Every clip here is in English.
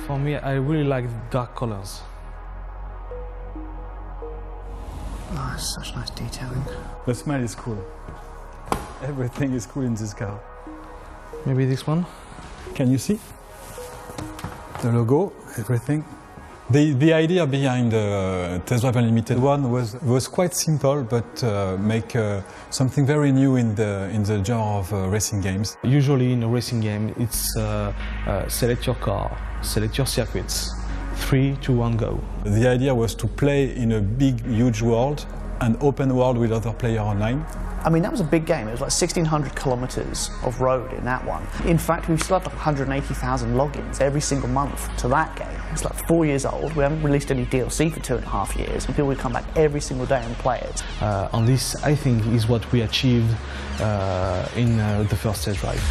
For me, I really like dark colors. Oh, it's such nice detailing. The smell is cool. Everything is cool in this car. Maybe this one? Can you see? The logo, everything. The idea behind the Test Drive Unlimited one was quite simple, but make something very new in the genre of racing games. Usually in a racing game, it's select your car, select your circuits, 3, 2, 1, go. The idea was to play in a big, huge world, an open world with other players online. I mean, that was a big game. It was like 1,600 kilometers of road in that one. In fact, we still have like 180,000 logins every single month to that game. It's like 4 years old. We haven't released any DLC for 2.5 years, and people would come back every single day and play it. And this, I think, is what we achieved in the first test drive.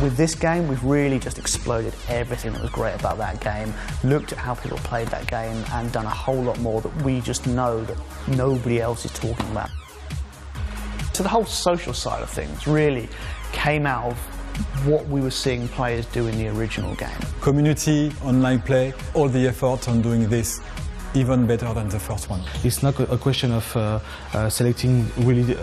With this game, we've really just exploded everything that was great about that game, looked at how people played that game, and done a whole lot more that we just know that nobody else is talking about. So the whole social side of things really came out of what we were seeing players do in the original game. Community, online play, all the effort on doing this even better than the first one. It's not a question of selecting really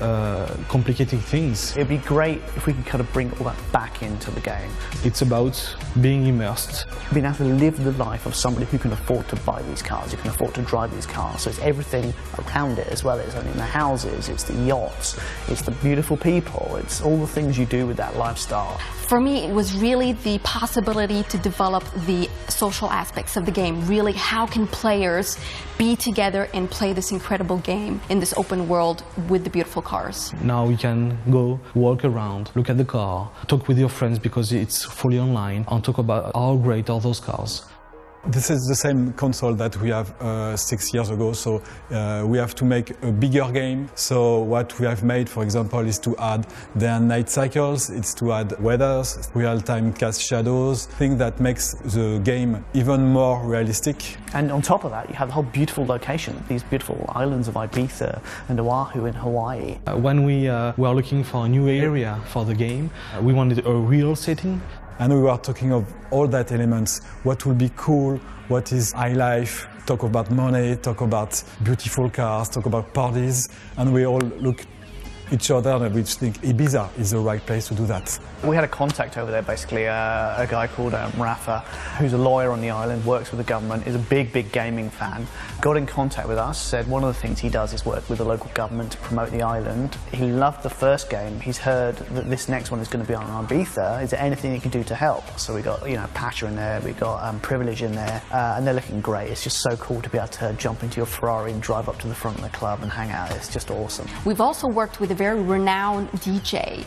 complicated things. It'd be great if we could kind of bring all that back into the game. It's about being immersed. Being able to live the life of somebody who can afford to buy these cars, who can afford to drive these cars. So it's everything around it as well. It's in the houses, it's the yachts, it's the beautiful people, it's all the things you do with that lifestyle. For me, it was really the possibility to develop the social aspects of the game. Really, how can players be together and play this incredible game in this open world with the beautiful cars? Now you can go walk around, look at the car, talk with your friends because it's fully online, and talk about how great are those cars. This is the same console that we have 6 years ago, so we have to make a bigger game. So what we have made, for example, is to add day and night cycles, it's to add weathers, real-time cast shadows, thing that makes the game even more realistic. And on top of that, you have the whole beautiful location, these beautiful islands of Ibiza and Oahu in Hawaii. When we were looking for a new area for the game, we wanted a real setting. And we were talking of all that elements, what will be cool, what is high life, talk about money, talk about beautiful cars, talk about parties, and we all look each other and we think Ibiza is the right place to do that. We had a contact over there, basically, a guy called Rafa, who's a lawyer on the island, works with the government, is a big gaming fan, got in contact with us, said one of the things he does is work with the local government to promote the island. He loved the first game, he's heard that this next one is going to be on Ibiza, is there anything he can do to help? So we got, Pasha in there, we got Privilege in there, and they're looking great. It's just so cool to be able to jump into your Ferrari and drive up to the front of the club and hang out. It's just awesome. We've also worked with a very renowned DJ,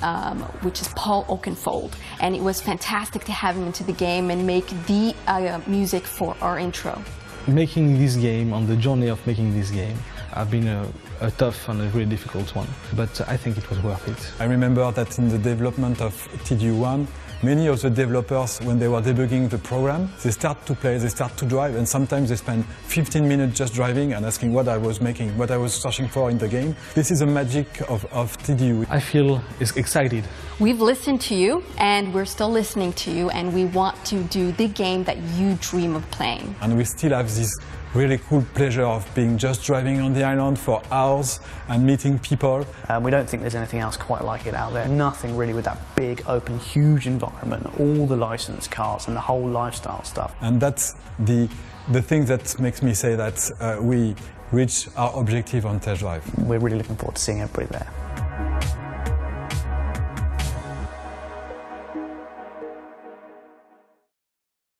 which is Paul Oakenfold, and it was fantastic to have him into the game and make the music for our intro. Making this game, on the journey of making this game, have been a tough and a really difficult one, but I think it was worth it. I remember that in the development of TDU1, many of the developers, when they were debugging the program, they start to play, they start to drive, and sometimes they spend 15 minutes just driving and asking what I was making, what I was searching for in the game. This is the magic of TDU. I feel excited. We've listened to you, and we're still listening to you, and we want to do the game that you dream of playing. And we still have this really cool pleasure of being just driving on the island for hours and meeting people. We don't think there's anything else quite like it out there. Nothing really with that big, open, huge environment, all the licensed cars and the whole lifestyle stuff. And that's the thing that makes me say that we reached our objective on Test Drive. We're really looking forward to seeing everybody there.